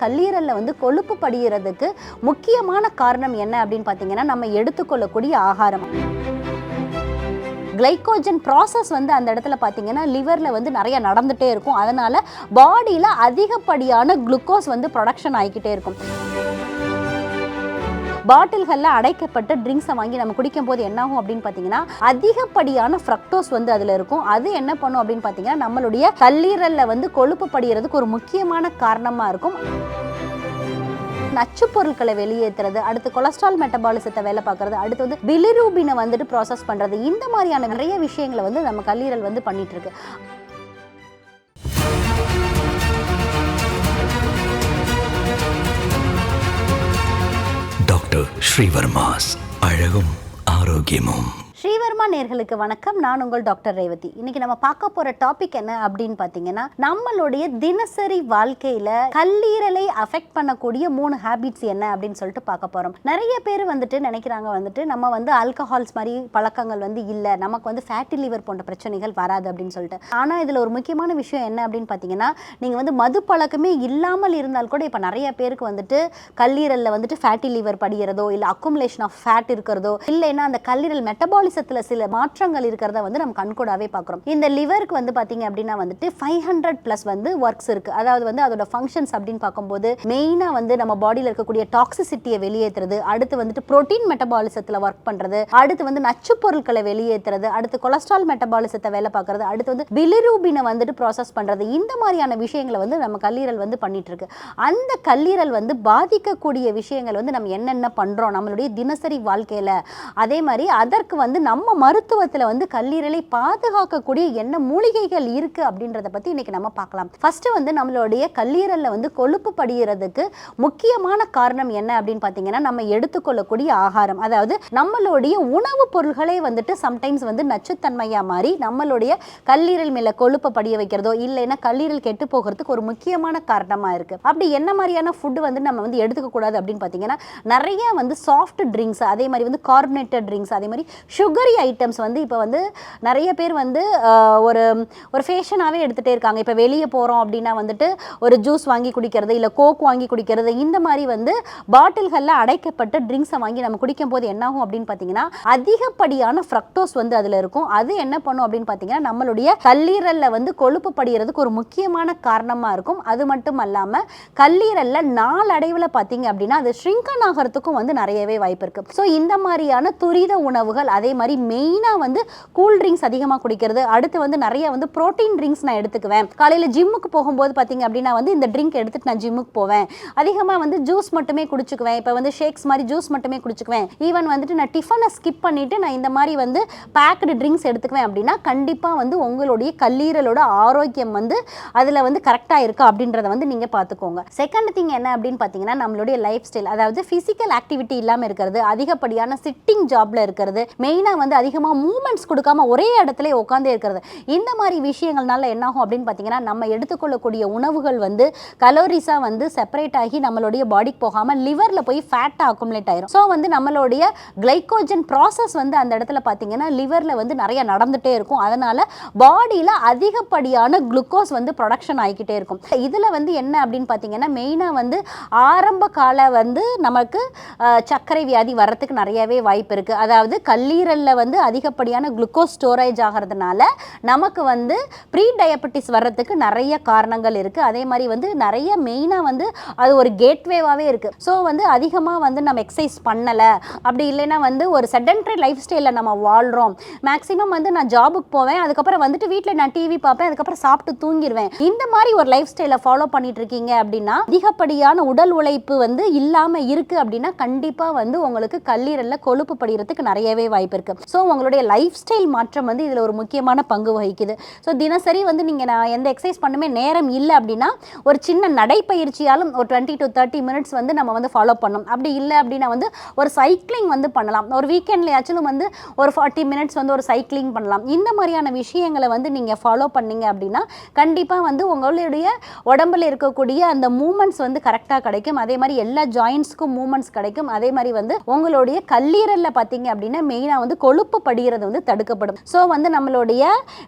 கல்லீரல்ல கொழுப்பு படிகிறதுக்கு முக்கியமான காரணம் என்ன அப்படின்னு பார்த்தீங்கன்னா நம்ம எடுத்துக்கொள்ளக்கூடிய ஆகாரம். கிளைகோஜன் ப்ராசஸ் அந்த இடத்துல பார்த்தீங்கன்னா லிவரில் நிறைய நடந்துகிட்டே இருக்கும். அதனால் பாடியில் அதிகப்படியான குளுக்கோஸ் ப்ரொடக்ஷன் ஆகிக்கிட்டே இருக்கும். பாட்டில்களில் அடைக்கப்பட்ட ட்ரிங்க்ஸை வாங்கி நம்ம குடிக்கும் போது என்னாகும் அப்படின்னு பார்த்தீங்கன்னா அதிகப்படியான ஃப்ரக்டோஸ் அதில் இருக்கும். அது என்ன பண்ணும் அப்படின்னு பார்த்தீங்கன்னா நம்மளுடைய கல்லீரலில் கொழுப்பு படிகிறதுக்கு ஒரு முக்கியமான காரணமாக இருக்கும். நச்சு பொருட்களை வெளியேற்றுறது, அடுத்து கொலஸ்ட்ரால் மெட்டபாலிசத்தை வேலை பார்க்கறது, அடுத்து பிலிரூபினை ப்ராசஸ் பண்ணுறது, இந்த மாதிரியான நிறைய விஷயங்களை நம்ம கல்லீரல் பண்ணிட்டு இருக்கு. டாக்டர் ஸ்ரீவர்மாஸ் அழகும் ஆரோக்கியமும். ஸ்ரீவர்மா நேர்களுக்கு வணக்கம். நான் உங்கள் டாக்டர் ரேவதி. இன்னைக்கு நம்ம பார்க்க போற டாபிக் என்ன அப்படின்னு பார்த்தீங்கன்னா நம்மளுடைய தினசரி வாழ்க்கையில கல்லீரலை அஃபெக்ட் பண்ணக்கூடிய 3 ஹேபிட்ஸ் என்ன அப்படின்னு சொல்லிட்டு பார்க்க போறோம். நிறைய பேர் நினைக்கிறாங்க நம்ம ஆல்கஹால்ஸ் மாதிரி பழக்கங்கள் இல்லை, நமக்கு ஃபேட்டி லிவர் போன்ற பிரச்சனைகள் வராது அப்படின்னு சொல்லிட்டு. ஆனா இதுல ஒரு முக்கியமான விஷயம் என்ன அப்படின்னு பார்த்தீங்கன்னா நீங்க மது பழக்கமே இல்லாமல் இருந்தால் கூட இப்ப நிறைய பேருக்கு கல்லீரல்ல ஃபேட்டி லிவர் படிகிறதோ இல்ல அக்குமுலேஷன் ஆஃப் ஃபேட் இருக்கிறதோ இல்லைன்னா அந்த கல்லீரல் மெட்டபாலிசம் சில மாற்றங்கள் இருக்கிறத நம்ம கண்கூடாவே பார்க்கிறோம். இந்த லிவருக்கு பாத்தீங்க அப்படின்னா 500+ ஒர்க்ஸ் இருக்கு. அதாவது அதோட ஃபங்க்ஷன்ஸ் அப்படின்னு பார்க்கும்போது மெயினா நம்ம பாடியில் இருக்கக்கூடிய டாக்ஸிசிட்டியை வெளியேற்றுறது, அடுத்து புரோட்டீன் மெட்டபாலிசத்துல ஒர்க் பண்றது, அடுத்து நச்சு பொருட்களை வெளியேற்றுறது, அடுத்து கொலஸ்ட்ரால் மெட்டபாலிசத்தை வேலை பார்க்கறது, அடுத்து பிலிரூபினை ப்ராசஸ் பண்றது, இந்த மாதிரியான விஷயங்களை நம்ம கல்லீரல் பண்ணிட்டு இருக்கு. அந்த கல்லீரல் பாதிக்கக்கூடிய விஷயங்கள் நம்ம என்னென்ன பண்றோம் நம்மளுடைய தினசரி வாழ்க்கையில, அதே மாதிரி அதற்கு நம்ம மருத்துவத்தில் கல்லீரலை பாதுகாக்கக்கூடிய என்ன மூலிகைகள் இருக்கு அப்படின்றத பத்தி இன்னைக்கு நம்ம பார்க்கலாம். ஃபர்ஸ்ட் நம்மளுடைய கல்லீரல்ல கொழுப்பு படிகிறதுக்கு முக்கியமான காரணம் என்ன அப்படின்னு பார்த்தீங்கன்னா நம்ம எடுத்துக்கொள்ளக்கூடிய ஆகாரம். அதாவது நம்மளுடைய உணவுப் பொருள்களே சம்டைம்ஸ் நச்சுத்தன்மையா மாறி நம்மளுடைய கல்லீரல் மேல கொழுப்பை படிய வைக்கிறதோ இல்லைன்னா கல்லீரல் கெட்டு போகிறதுக்கு ஒரு முக்கியமான காரணமா இருக்கு. அப்படி என்ன மாதிரியான ஃபுட் நம்ம எடுத்துக்க கூடாது அப்படின்னு பார்த்தீங்கன்னா நிறைய சாஃப்ட் ட்ரிங்க்ஸ், அதே மாதிரி கார்பனேட்டட் ட்ரிங்க்ஸ், அதே மாதிரி சுகரி ஐட்டம்ஸ் இப்போ நிறைய பேர் ஒரு ஃபேஷனாகவே எடுத்துகிட்டே இருக்காங்க. இப்போ வெளியே போகிறோம் அப்படின்னா ஒரு ஜூஸ் வாங்கி குடிக்கிறது இல்லை கோக் வாங்கி குடிக்கிறது, இந்த மாதிரி பாட்டில்களில் அடைக்கப்பட்ட ட்ரிங்க்ஸை வாங்கி நம்ம குடிக்கும் போது என்னாகும் அப்படின்னு பார்த்தீங்கன்னா அதிகப்படியான ஃப்ரக்டோஸ் அதில் இருக்கும். அது என்ன பண்ணும் அப்படின்னு பார்த்தீங்கன்னா நம்மளுடைய கல்லீரலில் கொழுப்பு படிகிறதுக்கு ஒரு முக்கியமான காரணமாக இருக்கும். அது மட்டும் இல்லாமல் கல்லீரலில் நாளடைவில் பார்த்தீங்க அப்படின்னா அது ஷ்ரிங்கன் ஆகிறதுக்கும் நிறையவே வாய்ப்பு இருக்குது. ஸோ இந்த மாதிரியான துரித உணவுகள், அதே மாதிரி மெயினாக கூல் ட்ரிங்க்ஸ் அதிகமாக குடிக்கிறது, அடுத்து நிறைய புரோட்டீன் ட்ரிங்க்ஸ் நான் எடுத்துக்குவேன். காலையில் ஜிம்முக்கு போகும்போது பார்த்தீங்க அப்படின்னா இந்த ட்ரிங்க் எடுத்துட்டு நான் ஜிம்முக்கு போவேன். அதிகமாக ஜூஸ் மட்டுமே குடிச்சுக்குவேன். இப்போ ஷேக்ஸ் மாதிரி ஜூஸ் மட்டுமே குடிச்சுக்குவேன். ஈவன் நான் டிஃபனை ஸ்கிப் பண்ணிட்டு நான் இந்த மாதிரி பேக்டு ட்ரிங்க்ஸ் எடுத்துக்குவேன் அப்படின்னா கண்டிப்பாக உங்களுடைய கல்லீரலோட ஆரோக்கியம் அதில் கரெக்டாக இருக்கா அப்படின்றத நீங்கள் பார்த்துக்கோங்க. செகண்ட் திங் என்ன அப்படின்னு பார்த்தீங்கன்னா நம்மளுடைய லைஃப் ஸ்டைல், அதாவது ஃபிசிக்கல் ஆக்டிவிட்டி இல்லாமல் இருக்கிறது, அதிகப்படியான சிட்டிங் ஜாப்ல இருக்கிறது, மெயினாக அதிகமாக மூமெண்ட்ஸ் கொடுக்காம ஒரே இடத்துல உட்காந்தே இருக்கிறது, இந்த மாதிரி விஷயங்கள்னால என்னாகும் அப்படின்னு பார்த்தீங்கன்னா நம்ம எடுத்துக்கொள்ளக்கூடிய உணவுகள் கலோரிஸாக செப்பரேட் ஆகி நம்மளுடைய பாடிக்கு போகாமல் லிவரில் போய் ஃபேட்டாக அக்குமுலேட் ஆயிரும். ஸோ நம்மளுடைய கிளைகோஜன் ப்ராசஸ் அந்த இடத்துல பார்த்தீங்கன்னா லிவரில் நிறைய நடந்துகிட்டே இருக்கும். அதனால் பாடியில் அதிகப்படியான குளுக்கோஸ் ப்ரொடக்ஷன் ஆகிக்கிட்டே இருக்கும். இதில் என்ன அப்படின்னு பார்த்தீங்கன்னா மெயினாக ஆரம்ப கால நமக்கு சர்க்கரை வியாதி வர்றதுக்கு நிறையவே வாய்ப்பு இருக்குது. அதாவது கல்லீரலில் அதிகப்படியான குளுக்கோஸ் ஸ்டோரேஜ் ஆகிறதுனால நமக்கு ப்ரீ டயபெட்டிஸ் வர்றதுக்கு நிறைய காரணங்கள் இருக்குது. அதே மாதிரி நிறைய மெயினாக அது ஒரு கேட்வேவாகவே இருக்குது. ஸோ அதிகமாக நம்ம எக்ஸசைஸ் பண்ணலை, அப்படி இல்லைன்னா ஒரு செடென்ட்ரி லைஃப் ஸ்டைலில் நம்ம வாழ்கிறோம். மேக்ஸிமம் நான் ஜாபுக்கு போவேன், அதுக்கப்புறம் வீட்டில் நான் டிவி பார்ப்பேன், அதுக்கப்புறம் சாப்பிட்டு தூங்கிடுவேன், இந்த மாதிரி ஒரு லைஃப் ஸ்டைலை ஃபாலோ பண்ணிட்டு இருக்கீங்க அப்படின்னா அதிகப்படியான உடல் உழைப்பு இல்லாமல் இருக்குது அப்படின்னா கண்டிப்பாக உங்களுக்கு கல்லீரலில் கொழுப்பு படிகிறதுக்கு நிறையவே வாய்ப்பு இருக்குது. ஸோ உங்களுடைய லைஃப் ஸ்டைல் மாற்றம் இதில் ஒரு முக்கியமான பங்கு வகிக்குது. ஸோ தினசரி நீங்கள் நான் எந்த எக்ஸசைஸ் பண்ணுமே நேரம் இல்லை அப்படின்னா ஒரு சின்ன நடைப்பயிற்சியாலும் ஒரு 20 to 30 மினிட்ஸ் நம்ம ஃபாலோ பண்ணணும். அப்படி இல்லை அப்படின்னா ஒரு சைக்கிளிங் பண்ணலாம். ஒரு வீக்கெண்ட்லையாச்சும் ஒரு 40 மினிட்ஸ் ஒரு சைக்கிளிங் பண்ணலாம். இந்த மாதிரியான விஷயங்களை நீங்கள் ஃபாலோ பண்ணீங்க அப்படின்னா கண்டிப்பாக உங்களுடைய உடம்புல இருக்கக்கூடிய அந்த மூமெண்ட்ஸ் கரெக்டாக கிடைக்கும். அதே மாதிரி எல்லா ஜாயின்ட்ஸ்க்கும் மூமெண்ட்ஸ் கிடைக்கும். அதே மாதிரி உங்களுடைய கல்லீரலில் பார்த்தீங்க அப்படின்னா மெயினாக வந்து கொழுப்பு படிகிறது வந்து தடுக்கப்படும். ஸோ வந்து நம்மளுடைய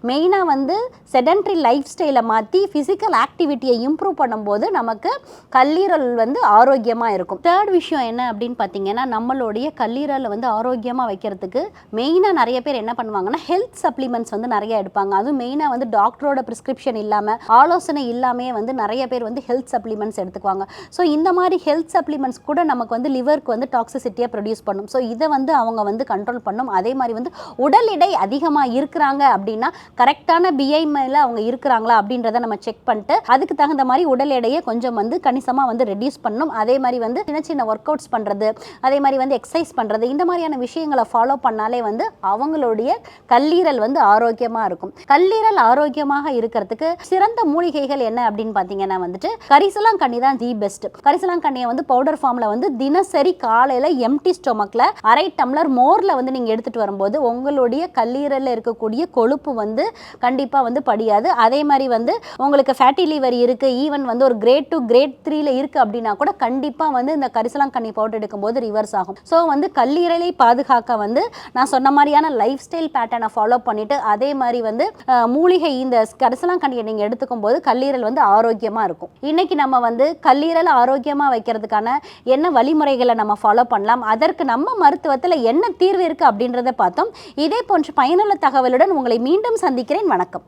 மெயினாக வந்து செடன்ட்ரி லைஃப் ஸ்டைலை மாற்றி ஃபிசிக்கல் ஆக்டிவிட்டியை இம்ப்ரூவ் பண்ணும்போது நமக்கு கல்லீரல் வந்து ஆரோக்கியமாக இருக்கும். தேர்ட் விஷயம் என்ன அப்படின்னு பார்த்தீங்கன்னா, நம்மளுடைய கல்லீரலை வந்து ஆரோக்கியமாக வைக்கிறதுக்கு மெயினாக நிறைய பேர் என்ன பண்ணுவாங்கன்னா ஹெல்த் சப்ளிமெண்ட்ஸ் வந்து நிறைய எடுப்பாங்க. அதுவும் மெயினாக வந்து டாக்டரோட ப்ரிஸ்கிரிப்ஷன் இல்லாமல், ஆலோசனை இல்லாமே வந்து நிறைய பேர் வந்து ஹெல்த் சப்ளிமெண்ட்ஸ் எடுத்துக்குவாங்க. ஸோ இந்த மாதிரி ஹெல்த் சப்ளிமெண்ட்ஸ் கூட நமக்கு வந்து லிவருக்கு வந்து டாக்ஸிசிட்டியை ப்ரொடியூஸ் பண்ணும். ஸோ இதை வந்து அவங்க வந்து கண்ட்ரோல் பண்ணும். அதே மாதிரி வந்து உடல் எடை அதிகமாக இருக்கிறாங்க அப்படின்னா கரெக்டான பிஐஎம்ஐல அவங்க இருக்கிறாங்களா அப்படின்றத நம்ம செக் பண்ணிட்டு அதுக்கு தகுந்த மாதிரி உடல் எடையை கொஞ்சம் வந்து கணிசமாக வந்து ரெடியூஸ் பண்ணணும். அதே மாதிரி வந்து சின்ன சின்ன ஒர்க் அவுட்ஸ் பண்ணுறது, அதே மாதிரி வந்து எக்ஸசைஸ் பண்ணுறது, இந்த மாதிரியான விஷயங்களை ஃபாலோ பண்ணாலே வந்து அவங்களுடைய கல்லீரல் வந்து ஆரோக்கியமாக இருக்கும். கல்லீரல் ஆரோக்கியமாக இருக்கிறதுக்கு சிறந்த மூலிகைகள் என்ன அப்படின்னு பார்த்தீங்கன்னா வந்துட்டு கரிசலாங்கண்ணி தான் தி பெஸ்ட். கரிசலாங்கண்ணியை வந்து பவுடர் ஃபார்மில் வந்து தினசரி காலையில் எம்டி ஸ்டொமக்கில் அரை டம்ளர் மோரில் வந்து நீங்கள் எடுத்துகிட்டு வரும்போது உங்களுடைய கல்லீரலில் இருக்கக்கூடிய கொழுப்பு வந்து கண்டிப்பாக வந்து படியாது. அதே மாதிரி வந்து உங்களுக்கு ஃபேட்டி லிவர் இருக்குது, ஈவன் வந்து ஒரு கிரேட் 2 கிரேட் 3ல இருக்குது அப்படின்னா கூட கண்டிப்பாக வந்து இந்த கரிசலாங்கண்ணி பவுடர் எடுக்கும்போது ரிவர்ஸ் ஆகும். ஸோ வந்து கல்லீரலை பாதுகாக்க வந்து நான் சொன்ன மாதிரியான லைஃப் ஸ்டைல் பேட்டர்னை ஃபாலோ பண்ணிவிட்டு அதே மாதிரி வந்து மூலிகை இந்த கரிசலாங்கண்ணியை நீங்கள் எடுத்துக்கும் போது கல்லீரல் வந்து ஆரோக்கியமாக இருக்கும். இன்னைக்கு நம்ம வந்து கல்லீரல் ஆரோக்கியமாக வைக்கிறதுக்கான என்ன வழிமுறைகளை நம்ம ஃபாலோ பண்ணலாம், அதற்கு நம்ம மருத்துவத்தில் என்ன தீர்வு இருக்குது அப்படின்றத பார்த்தோம். இதே போன்ற பயனுள்ள தகவலுடன் உங்களை மீண்டும் சந்திக்கிறேன். வணக்கம்.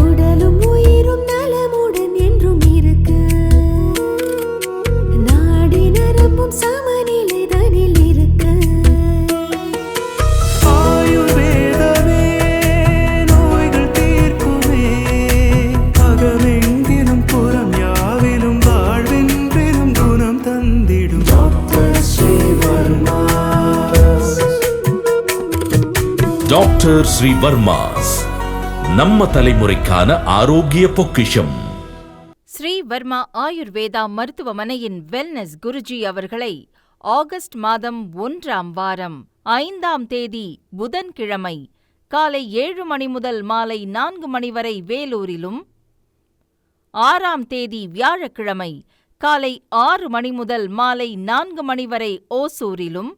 உடலும் உயிரும் நலமுடன் என்றும் இருக்கு, நாடி நரம்பும் சமநிலை தனில் இருக்கு. ஆயுர்வேதமே நோய்கள் தீர்க்குமே, அகமெங்கிலும் புறம் யாவிலும் வாழ்வென்றும் குணம் தந்திடும் டாக்டர் ஸ்ரீவர்மா. டாக்டர் ஸ்ரீவர்மாஸ், நம்ம தலைமுறைக்கான ஆரோக்கிய பொக்கிஷம். ஸ்ரீவர்மா ஆயுர்வேதா மருத்துவமனையின் வெல்னஸ் குருஜி அவர்களை ஆகஸ்ட் மாதம் 1ஆம் வாரம் 5ஆம் தேதி புதன்கிழமை காலை 7 மணி முதல் மாலை 4 மணி வரை வேலூரிலும், 6ஆம் தேதி வியாழக்கிழமை காலை 6 மணி முதல் மாலை 4 மணி வரை ஓசூரிலும்,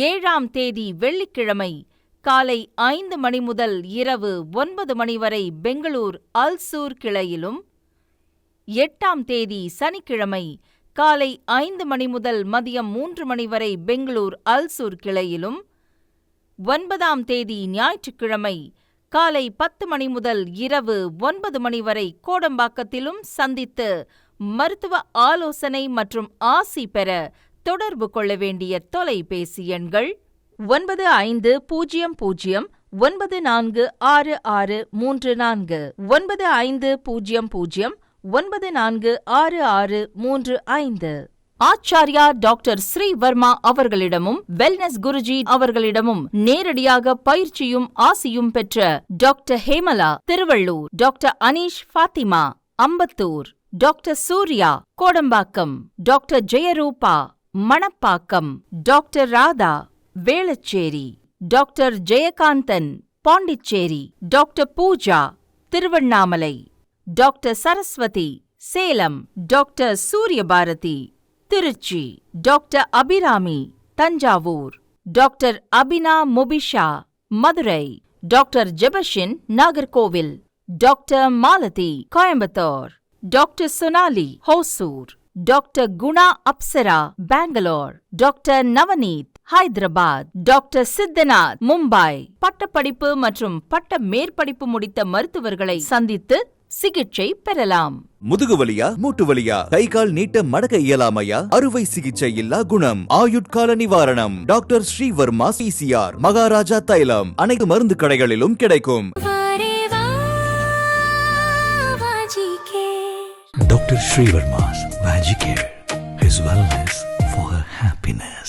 7ஆம் தேதி வெள்ளிக்கிழமை காலை 5 மணி முதல் இரவு 9 மணி வரை பெங்களூர் அல்சூர் கிளையிலும், 8ஆம் தேதி சனிக்கிழமை காலை 5 மணி முதல் மதியம் 3 மணி வரை பெங்களூர் அல்சூர் கிளையிலும், 9ஆம் தேதி ஞாயிற்றுக்கிழமை காலை 10 மணி முதல் இரவு 9 மணி வரை கோடம்பாக்கத்திலும் சந்தித்து மருத்துவ ஆலோசனை மற்றும் ஆசி பெற தொடர்பு கொள்ள வேண்டிய தொலைபேசி எண்கள் 9500 946634 9500 946635. ஆச்சார்யா டாக்டர் ஸ்ரீவர்மா அவர்களிடமும் வெல்னஸ் குருஜி அவர்களிடமும் நேரடியாக பயிற்சியும் ஆசியும் பெற்ற doctor Hemala Tiruvallur, doctor Aneesh Fathima Ambattur, doctor Surya Kodambakkam, doctor Jayaroopa Manapakkam, doctor Radha Velachery, doctor Jayakanthan Pondicherry, doctor Pooja Tiruvannamalai, doctor Saraswathi Salem, doctor Suryabharathi Trichy, doctor Abirami Thanjavur, doctor Abina Mubisha Madurai, doctor Jebashin Nagercoil, doctor Malathi Coimbatore, doctor Sonali Hosur, doctor Guna Apsara Bangalore, doctor Navneeth Hyderabad, doctor Siddhanath Mumbai. பட்டப்படிப்பு மற்றும் பட்ட மேற்படிப்பு முடித்த மருத்துவர்களை சந்தித்து சிகிச்சை பெறலாம். முதுகு வலியா, மூட்டு வலியா, கை கால் நீட்ட மடக்க இயலாமையா, அறுவை சிகிச்சை இல்லா குணம், ஆயுட்கால நிவாரணம். டாக்டர் ஸ்ரீவர்மா சிசிஆர், மகாராஜா தைலம் அனைத்து மருந்து கடைகளிலும் கிடைக்கும். Dr. Srivarma's Vagicare, his wellness for her happiness.